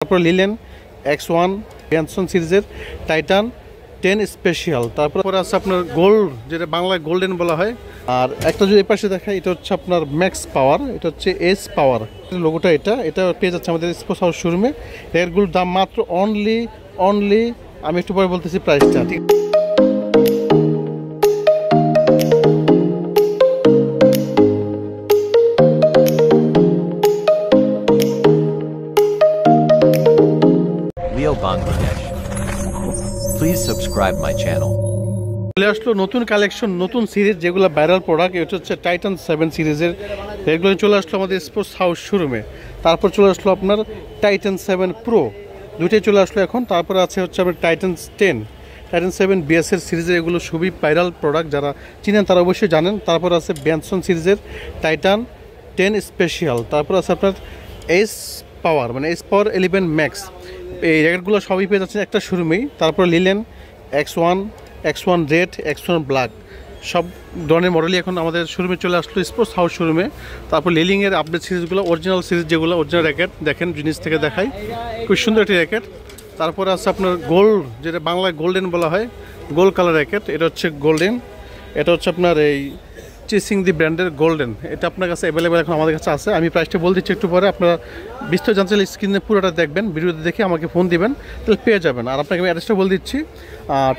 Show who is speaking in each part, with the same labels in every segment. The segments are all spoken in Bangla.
Speaker 1: তারপর লিলেন X1 ব্যানসন সিরিজের টাইটান 10 স্পেশাল। তারপর আছে আপনার গোল্ড, যেটা বাংলায় গোল্ডেন বলা হয়। আর একটা যদি এই পাশে দেখায়, এটা হচ্ছে আপনার ম্যাক্স পাওয়ার, এটা হচ্ছে এস পাওয়ার লোগোটা। এটা পেয়ে যাচ্ছে আমাদের স্পোর্টস হাউস শোরুমে। এরগুলোর দাম মাত্র অনলি আমি একটু পরে বলতেছি প্রাইসটা, ঠিক।
Speaker 2: Bangladesh. Please subscribe my channel.
Speaker 1: চলে আসলো নতুন কালেকশন, নতুন সিরিজ, যেগুলো ভাইরাল প্রোডাক্ট। এটা হচ্ছে টাইটান 7 সিরিজের। এগুলো চলে আসলো আমাদের স্পোর্টস হাউস শোরুমে। তারপর চলে আসলো আপনার টাইটান 7 প্রো, দুইটাই চলে আসলো এখন। তারপর আছে হচ্ছে আপনার টাইটান 7 বিএসের সিরিজের। এগুলো খুবই ভাইরাল প্রোডাক্ট, যারা চিনেন তারা অবশ্যই জানেন। তারপর আছে ব্যানসন সিরিজের টাইটান 10 স্পেশাল। তারপর আছে আপনার এস পাওয়ার, মানে এস পাওয়ার 11 ম্যাক্স। এই র্যাকেটগুলো সবই পেয়ে যাচ্ছেন একটা শোরুমেই। তারপর linen X1 red, X1 black, সব ধরনের মডেলই এখন আমাদের শোরুমে চলে আসলো স্পোর্টস হাউস শোরুমে। তারপর লিলিংয়ের আপডেট সিরিজগুলো, অরিজিনাল সিরিজ যেগুলো, অরিজিনাল র্যাকেট দেখেন, জিনিস থেকে দেখাই, খুব সুন্দর একটি র্যাকেট। তারপরে আছে আপনার গোল্ড, যেটা বাংলায় গোল্ডেন বলা হয়, গোল্ড কালার র্যাকেট। এটা হচ্ছে গোল্ডেন, এটা হচ্ছে আপনার এই চেসিং দি ব্র্যান্ডের গোল্ডেন। এটা আপনার কাছে অ্যাভেলেবেল এখন আমাদের কাছে আছে। আমি প্রাইসটা বলে দিচ্ছি একটু পরে। আপনারা বিস্তারিত জানতে চাইলে স্ক্রিনে পুরোটা দেখবেন, ভিডিওতে দেখে আমাকে ফোন দিবেন, তাহলে পেয়ে যাবেন। আর আপনাকে আমি অ্যাড্রেসটা বলে দিচ্ছি।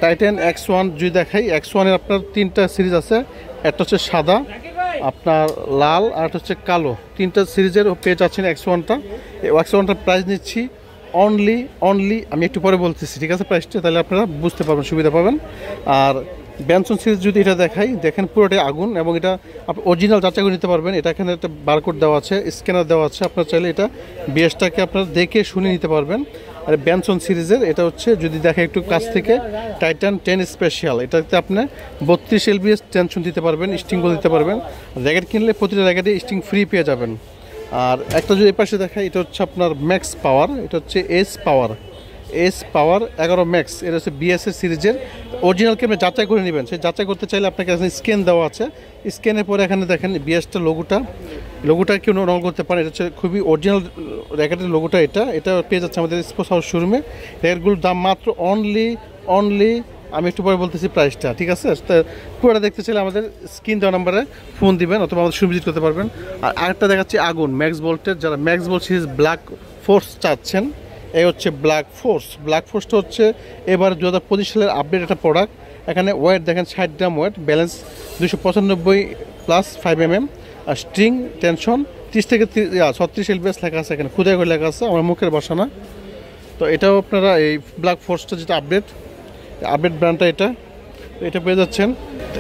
Speaker 1: টাইটান X1 যদি দেখাই, X1-এর আপনার 3টা সিরিজ আছে। একটা হচ্ছে সাদা, আপনার লাল, আর একটা হচ্ছে কালো। 3টা সিরিজের পেয়ে যাচ্ছেন X1টা। X1টার প্রাইস নিচ্ছি অনলি আমি একটু পরে বলতেছি, ঠিক আছে, প্রাইসটা, তাহলে আপনারা বুঝতে পারবেন, সুবিধা পাবেন। আর ব্যানসন সিরিজ যদি এটা দেখাই, দেখেন পুরোটাই আগুন, এবং এটা আপনি অরিজিনাল যাচাই করে নিতে পারবেন। এটা এখানে একটা বারকোড দেওয়া আছে, স্ক্যানার দেওয়া আছে। আপনার চাইলে এটা বিএসটাকে আপনারা দেখে শুনে নিতে পারবেন। আর ব্যানসন সিরিজের এটা হচ্ছে যদি দেখে একটু কাছ থেকে, টাইটান 10 স্পেশাল। এটাতে আপনি 32 LBS টেনশন দিতে পারবেন, স্টিংও দিতে পারবেন। র্যাকেট কিনলে প্রতিটা র্যাকেটে স্টিং ফ্রি পেয়ে যাবেন। আর একটা যদি এই পাশে দেখায়, এটা হচ্ছে আপনার ম্যাক্স পাওয়ার, এটা হচ্ছে এস পাওয়ার 11 ম্যাক্স। এটা হচ্ছে বিএসএস সিরিজের। অরিজিনালকে আপনি যাচাই করে নেবেন। সেই যাচাই করতে চাইলে আপনাকে এখানে স্ক্যান দেওয়া আছে। স্ক্যানের পরে এখানে দেখেন বিএসটা লোগোটা কেউ রং করতে পারে। এটা হচ্ছে খুবই অরিজিনাল র্যাকেটের লোগোটা। এটা পেয়ে যাচ্ছে আমাদের স্পোর্টস হাউস শোরুমে। র্যাকেটগুলোর দাম মাত্র অনলি আমি একটু পরে বলতেছি প্রাইসটা, ঠিক আছে। পুরোটা দেখতে চাইলে আমাদের স্ক্রিন দেওয়া নাম্বারে ফোন দিবেন, অথবা আমাদের শোরুম ভিজিট করতে পারবেন। আর আরেকটা দেখাচ্ছি আগুন ম্যাক্স বোল্টের, যারা Max Bolt series Black Force চাচ্ছেন, এই হচ্ছে ব্ল্যাক ফোর্সটা হচ্ছে এবার 2025 সালের আপডেট একটা প্রোডাক্ট। এখানে ওয়েট দেখেন 60 গ্রাম ওয়েট, ব্যালেন্স 295 প্লাস 5 mm, আর স্ট্রিং টেনশন 30 থেকে 36 LBS লেখা আছে, এখানে খুদাই করে লেখা আছে, আমার মুখের বসানা। তো এটাও আপনারা এই ব্ল্যাক ফোর্সটা যেটা আপডেট ব্র্যান্ডটা, এটা পেয়ে যাচ্ছেন।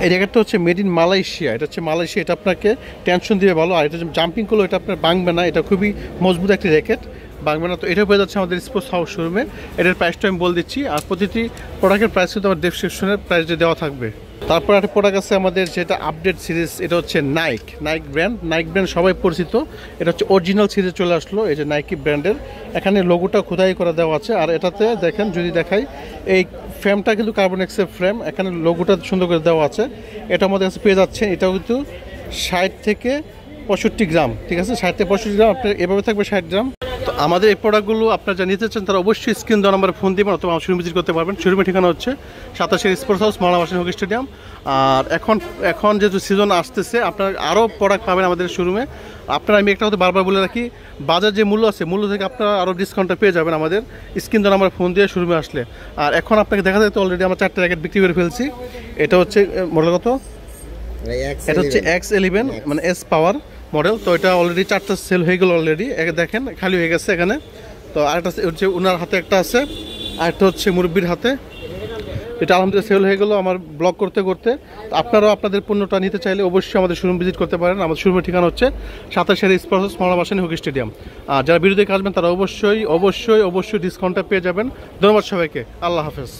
Speaker 1: এই র্যাকেটটা হচ্ছে মেড ইন মালয়েশিয়া। এটা হচ্ছে মালয়েশিয়া। এটা আপনাকে টেনশন দিবে ভালো, আর এটা জাম্পিং করলেও এটা আপনার ভাঙবে না। এটা খুবই মজবুত একটি র্যাকেট, ভাঙবে না। তো এটা পেয়ে যাচ্ছে আমাদের স্পোর্টস হাউস শোরুমে। এটার প্রাইসটা আমি বলে দিচ্ছি, আর প্রতিটি প্রোডাক্টের প্রাইস কিন্তু আমার ডেসক্রিপশনের প্রাইসে দেওয়া থাকবে। তারপর একটা প্রোডাক্ট আছে আমাদের, যেটা আপডেট সিরিজ। এটা হচ্ছে নাইক ব্র্যান্ড সবাই পরিচিত। এটা হচ্ছে অরিজিনাল সিরিজ চলে আসলো, এই যে নাইকি ব্র্যান্ডের। এখানে লোগোটা খোদাই করা দেওয়া আছে। আর এটাতে দেখেন যদি দেখাই, এই ফ্রেমটা কিন্তু কার্বন এক্সের ফ্রেম, এখানে লোগোটা সুন্দর করে দেওয়া আছে। এটা আমাদের কাছে পেয়ে যাচ্ছে। এটাও কিন্তু 60 থেকে 65 গ্রাম, ঠিক আছে, 60 থেকে 65 গ্রাম। আপনার এভাবে থাকবে 60 গ্রাম। তো আমাদের এই প্রোডাক্টগুলো আপনারা যা নিতে চান, তারা অবশ্যই স্ক্রিন দেওয়া নাম্বারে ফোন দিবেন, অথবা আমার শোরুম ভিজিট করতে পারবেন। শোরুমের ঠিকানা হচ্ছে 27 স্পোর্টস হাউস, মাওলানা ভাসানী হকি স্টেডিয়াম। আর এখন যেহেতু সিজন আসতেছে, আপনারা আরও প্রোডাক্ট পাবেন আমাদের শোরুমে। আপনারা, আমি একটা কথা বারবার বলে রাখি, বাজার যে মূল্য আছে, মূল্য থেকে আপনারা আরও ডিসকাউন্টটা পেয়ে যাবেন আমাদের স্ক্রিন দেওয়া নাম্বারে ফোন দিয়ে শোরুমে আসলে। আর এখন আপনাকে দেখা যায় তো অলরেডি আমরা 4টা র্যাকেট বিক্রি করে ফেলছি। এটা হচ্ছে মডেল কত, এটা হচ্ছে X11, মানে এস পাওয়ার মডেল। তো এটা অলরেডি 4টা সেল হয়ে গেল অলরেডি, দেখেন খালি হয়ে গেছে এখানে। তো আরেকটা হচ্ছে ওনার হাতে একটা আছে, আরেকটা হচ্ছে মুরব্বির হাতে। এটা আলহামদুলিল্লাহ সেল হয়ে গেল আমার ব্লগ করতে। আপনারাও আপনাদের পণ্যটা নিতে চাইলে অবশ্যই আমাদের শোরুম ভিজিট করতে পারেন। আমাদের শোরুমের ঠিকানা হচ্ছে 27 স্পোর্টস হাউস, মাওলানা ভাসানী হকি স্টেডিয়াম। আর যারা ভিডিও দেখে আসবেন, তারা অবশ্যই ডিসকাউন্টটা পেয়ে যাবেন। ধন্যবাদ সবাইকে, আল্লাহ হাফেজ।